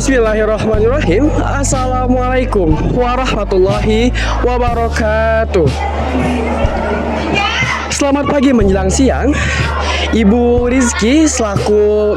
Bismillahirrahmanirrahim. Assalamualaikum warahmatullahi wabarakatuh. Selamat pagi menjelang siang, Ibu Rizky selaku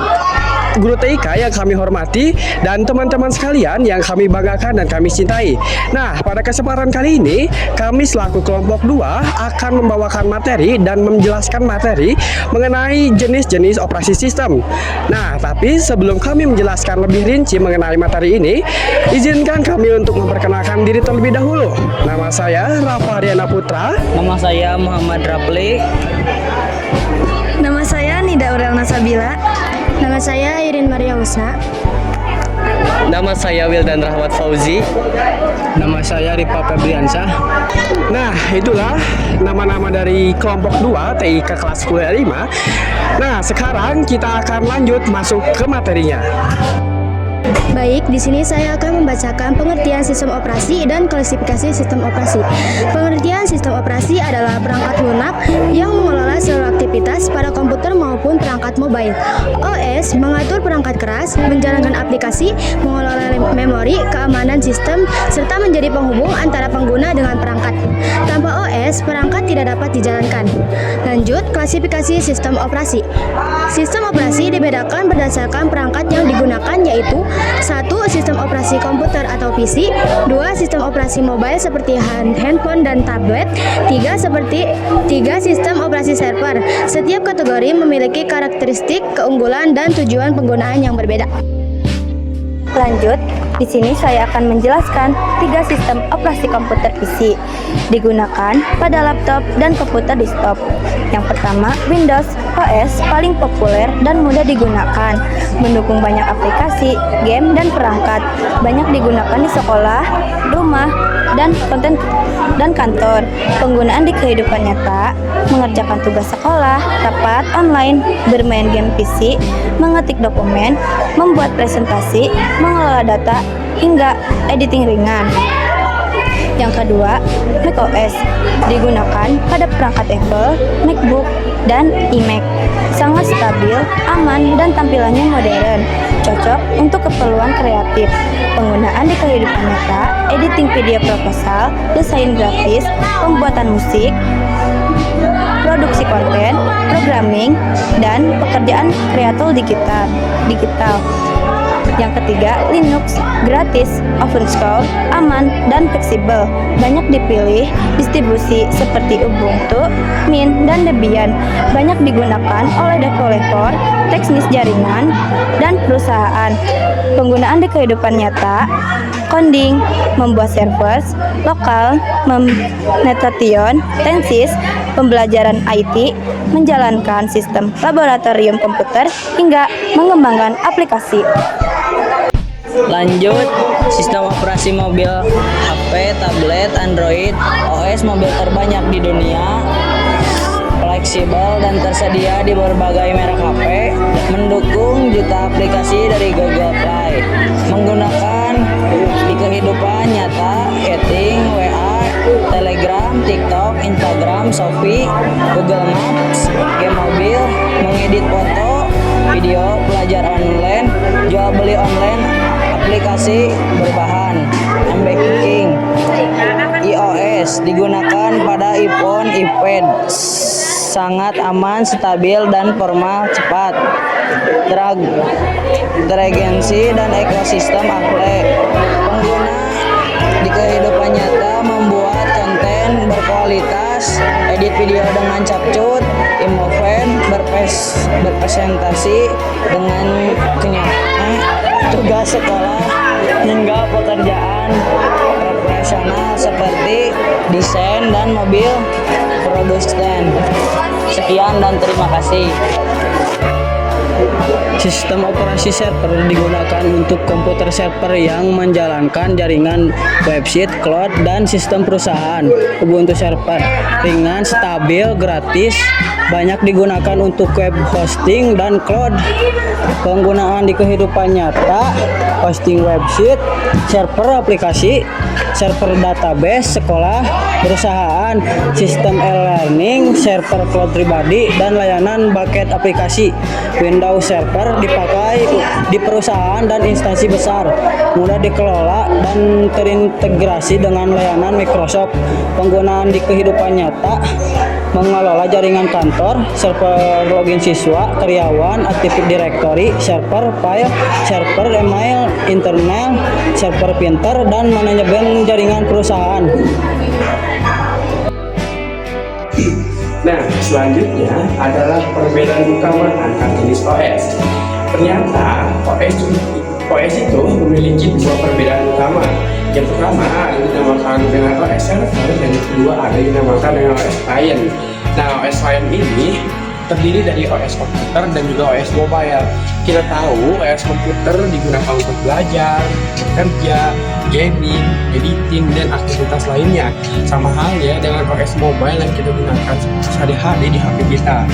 guru TIK yang kami hormati dan teman-teman sekalian yang kami banggakan dan kami cintai. Nah, pada kesempatan kali ini kami selaku kelompok 2 akan membawakan materi dan menjelaskan materi mengenai jenis-jenis operasi sistem. Nah, tapi sebelum kami menjelaskan lebih rinci mengenai materi ini, izinkan kami untuk memperkenalkan diri terlebih dahulu. Nama saya Rafa Ariana Putra. Nama saya Muhammad Rapli. Nama saya Nida Aurel Nasabila. Nama saya Irin Maria Usa. Nama saya Wildan Rahmat Fauzi. Nama saya Ripa Febriansyah. Nah, itulah nama-nama dari kelompok 2 TIK kelas 10 5. Nah, sekarang kita akan lanjut masuk ke materinya. Baik, di sini saya akan membacakan pengertian sistem operasi dan klasifikasi sistem operasi. Pengertian sistem operasi adalah perangkat lunak yang mengelola seluruh aktivitas pada komputer maupun perangkat mobile. OS mengatur perangkat keras, menjalankan aplikasi, mengelola memori, keamanan sistem, serta menjadi penghubung antara pengguna dengan perangkat. Tanpa OS, perangkat tidak dapat dijalankan. Lanjut, klasifikasi sistem operasi. Sistem operasi dibedakan berdasarkan perangkat yang digunakan, yaitu 1. Sistem operasi komputer atau PC. 2. Sistem operasi mobile seperti handphone dan tablet. 3. Sistem operasi server. Setiap kategori memiliki karakteristik, keunggulan, dan tujuan penggunaan yang berbeda. Lanjut, di sini saya akan menjelaskan 3 sistem operasi komputer PC digunakan pada laptop dan komputer desktop. Yang pertama, Windows OS paling populer dan mudah digunakan, mendukung banyak aplikasi, game, dan perangkat. Banyak digunakan di sekolah, rumah, dan kantor. Penggunaan di kehidupan nyata, mengerjakan tugas sekolah, rapat online, bermain game PC, mengetik dokumen, membuat presentasi, mengelola data, hingga editing ringan. Yang kedua, macOS digunakan pada perangkat Apple, MacBook, dan iMac. Sangat stabil, aman, dan tampilannya modern, cocok untuk keperluan kreatif. Penggunaan di kehidupan nyata, editing video proposal, desain grafis, pembuatan musik, produksi konten, programming, dan pekerjaan kreator digital. Yang ketiga, Linux, gratis, open source, aman, dan fleksibel. Banyak dipilih distribusi seperti Ubuntu, Mint, dan Debian. Banyak digunakan oleh developer, teknis jaringan, dan perusahaan. Penggunaan di kehidupan nyata, coding, membuat server lokal, Netation, Tensis, pembelajaran IT, menjalankan sistem laboratorium komputer, hingga mengembangkan aplikasi. Lanjut, sistem operasi mobil HP, tablet, Android, OS mobil terbanyak di dunia, fleksibel dan tersedia di berbagai merek HP, mendukung juta aplikasi dari Google Play, menggunakan di kehidupan nyata, chatting, WA, Telegram, TikTok, Instagram, Shopee, Google Maps, game mobil, mengedit foto, video, belajar online, jual beli online, aplikasi berbahan, banking, iOS digunakan pada iPhone, iPad, sangat aman, stabil, dan formal cepat, teragensi dan ekosistem Apple. Pengguna di kehidupan nyata membuat konten berkualitas, edit video dengan capcut, imoven, berpresentasi dengan kenyataan, tugas sekolah, hingga pekerjaan profesional seperti desain dan mobil produsen. Sekian dan terima kasih. Sistem operasi server digunakan untuk komputer server yang menjalankan jaringan website, cloud, dan sistem perusahaan. Ubuntu server ringan, stabil, gratis, banyak digunakan untuk web hosting dan cloud. Penggunaan di kehidupan nyata, hosting website, server aplikasi, server database, sekolah, perusahaan, sistem e-learning, server cloud pribadi, dan layanan bucket aplikasi. Windows Server dipakai di perusahaan dan instansi besar, mudah dikelola dan terintegrasi dengan layanan Microsoft. Penggunaan di kehidupan nyata, mengelola jaringan kantor, server login siswa, karyawan, Active Directory, server file, server email, internal, server printer, dan manajemen jaringan perusahaan. Nah, selanjutnya adalah perbedaan utama antar jenis OS. Ternyata OS itu memiliki dua perbedaan utama. Yang pertama ada yang dinamakan dengan OS server dan yang kedua ada yang dinamakan dengan OS client. Nah, OS client ini terdiri dari OS komputer dan juga OS mobile. Kita tahu OS komputer digunakan untuk belajar, bekerja, gaming, editing, dan aktivitas lainnya. Sama halnya dengan OS mobile yang kita gunakan sehari-hari di HP kita.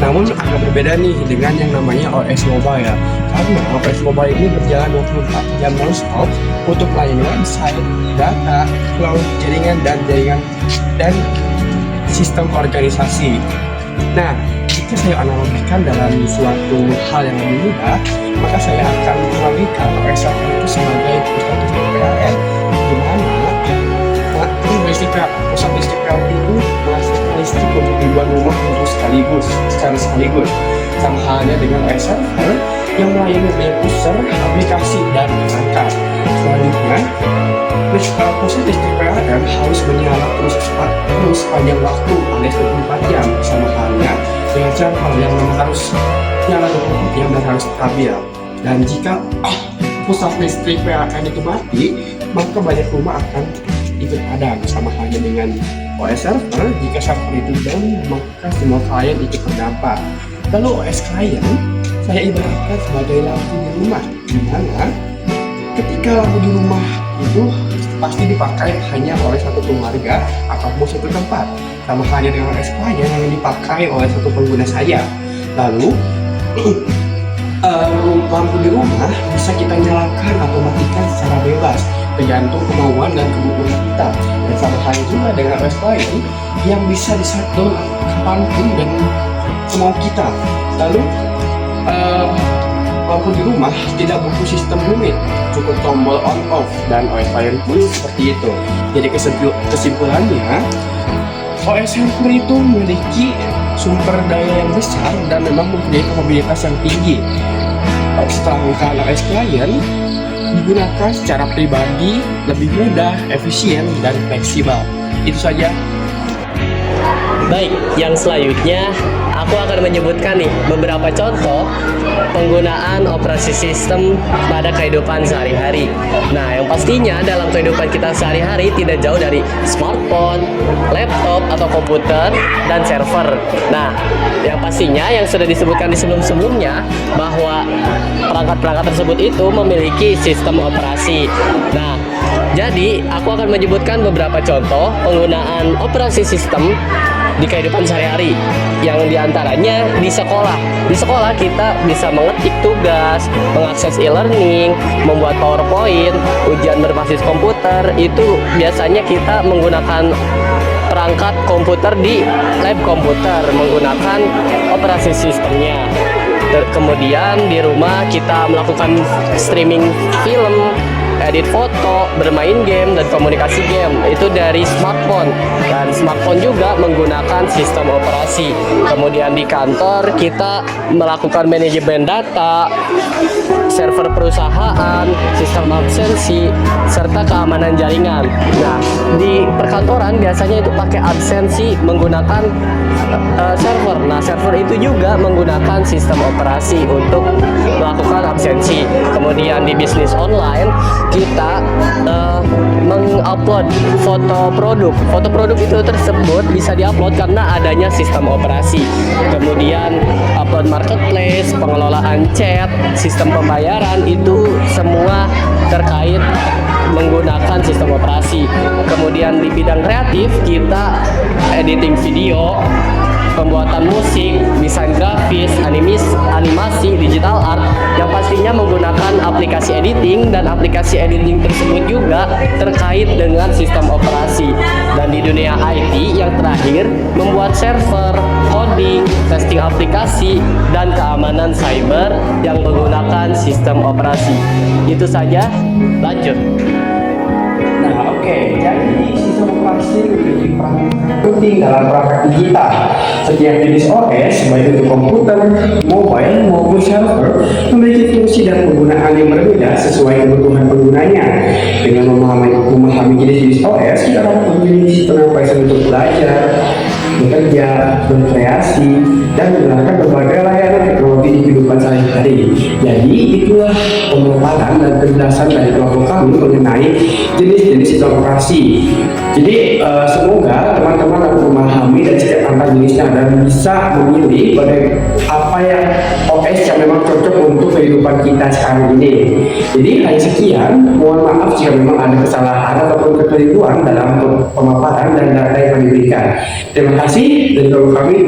Namun agak berbeda nih dengan yang namanya OS mobile. Karena OS mobile ini berjalan 24 jam non-stop untuk melayani website, data, cloud, jaringan, dan sistem organisasi. Nah, jika saya analogikan dalam suatu hal yang lebih mudah, maka saya akan menganalogikan OS server itu sebagai pusat listrik PLN, di mana pusat listrik PLN itu menghasilkan listrik untuk ribuan rumah untuk secara sekaligus. Sama halnya dengan OS server yang melayani banyak user, aplikasi, dan perangkat. Selanjutnya, pusat listrik PLN harus menyala terus sepanjang waktu alias 24 jam, sama halnya dengan server yang memang harus nyala 24 jam dan harus stabil. Dan jika pusat listrik PLN itu mati, maka banyak rumah akan ikut padam. Sama halnya dengan OS server, jika server itu down, maka semua klien ikut terdampak. Lalu OS client saya ibaratkan sebagai lampu di rumah, di mana ketika lampu di rumah itu pasti dipakai hanya oleh satu keluarga ataupun satu tempat. Sama halnya dengan OS client yang dipakai oleh satu pengguna saja. Lalu lampu di rumah bisa kita nyalakan atau matikan secara bebas, tergantung kemauan dan kebutuhan kita. Dan sama halnya juga dengan OS client yang bisa di-shutdown kapanpun dan semau kita. Lalu lampu di rumah tidak butuh sistem rumit, cukup tombol on off, dan OS client pun seperti itu. Jadi kesimpulannya, OS server itu memiliki sumber daya yang besar dan memang mempunyai kapabilitas yang tinggi. Sedangkan OS client digunakan secara pribadi, lebih mudah, efisien, dan fleksibel. Itu saja. Baik, yang selanjutnya aku akan menyebutkan nih beberapa contoh penggunaan operasi sistem pada kehidupan sehari-hari. Nah, yang pastinya dalam kehidupan kita sehari-hari tidak jauh dari smartphone, laptop atau komputer, dan server. Nah, yang pastinya yang sudah disebutkan di sebelum-sebelumnya bahwa perangkat-perangkat tersebut itu memiliki sistem operasi. Nah, jadi aku akan menyebutkan beberapa contoh penggunaan operasi sistem di kehidupan sehari-hari, yang diantaranya di sekolah. Di sekolah kita bisa mengetik tugas, mengakses e-learning, membuat PowerPoint, ujian berbasis komputer. Itu biasanya kita menggunakan perangkat komputer di lab komputer, menggunakan operasi sistemnya. Kemudian di rumah kita melakukan streaming film, edit foto, bermain game, dan komunikasi game itu dari smartphone. Dan smartphone juga menggunakan sistem operasi. Kemudian di kantor kita melakukan manajemen data, server perusahaan, sistem absensi, serta keamanan jaringan. Nah, di perkantoran biasanya itu pakai absensi menggunakan server. Nah, server itu juga menggunakan sistem operasi untuk melakukan absensi. Kemudian di bisnis online kita mengupload foto produk. Foto produk itu tersebut bisa diupload karena adanya sistem operasi. Kemudian upload marketplace, pengelolaan chat, sistem pembayaran itu semua terkait menggunakan sistem sistem operasi. Kemudian di bidang kreatif kita editing video, pembuatan musik, desain grafis, animasi, digital art yang pastinya menggunakan aplikasi editing, dan aplikasi editing tersebut juga terkait dengan sistem operasi. Dan di dunia IT yang terakhir membuat server, coding, testing aplikasi, dan keamanan cyber yang menggunakan sistem operasi. Itu saja, lanjut. Nah, oke. Jadi sistem operasi memiliki peran penting dalam perangkat digital. Setiap jenis OS, baik itu komputer, mobile maupun server, memiliki fungsi dan penggunaan yang berbeda sesuai kebutuhan penggunanya. Dengan memahami jenis-jenis OS, kita dapat memilih sistem operasi untuk belajar, bekerja, berkreasi, dan menggunakan berbagai layanan teknologi di kehidupan sehari-hari. Jadi itulah pemaparan dan penjelasan dari kelompok kami mengenai jenis-jenis sistem operasi. Jadi semoga teman-teman dapat memahami dan setiap antar jenisnya dan bisa memilih pada apa yang OS yang memang cocok untuk kehidupan kita sekarang ini. Jadi hanya sekian, mohon maaf jika memang ada kesalahan ataupun kekeliruan dalam pemaparan dan data yang kami berikan. Terima kasih dari kelompok kami.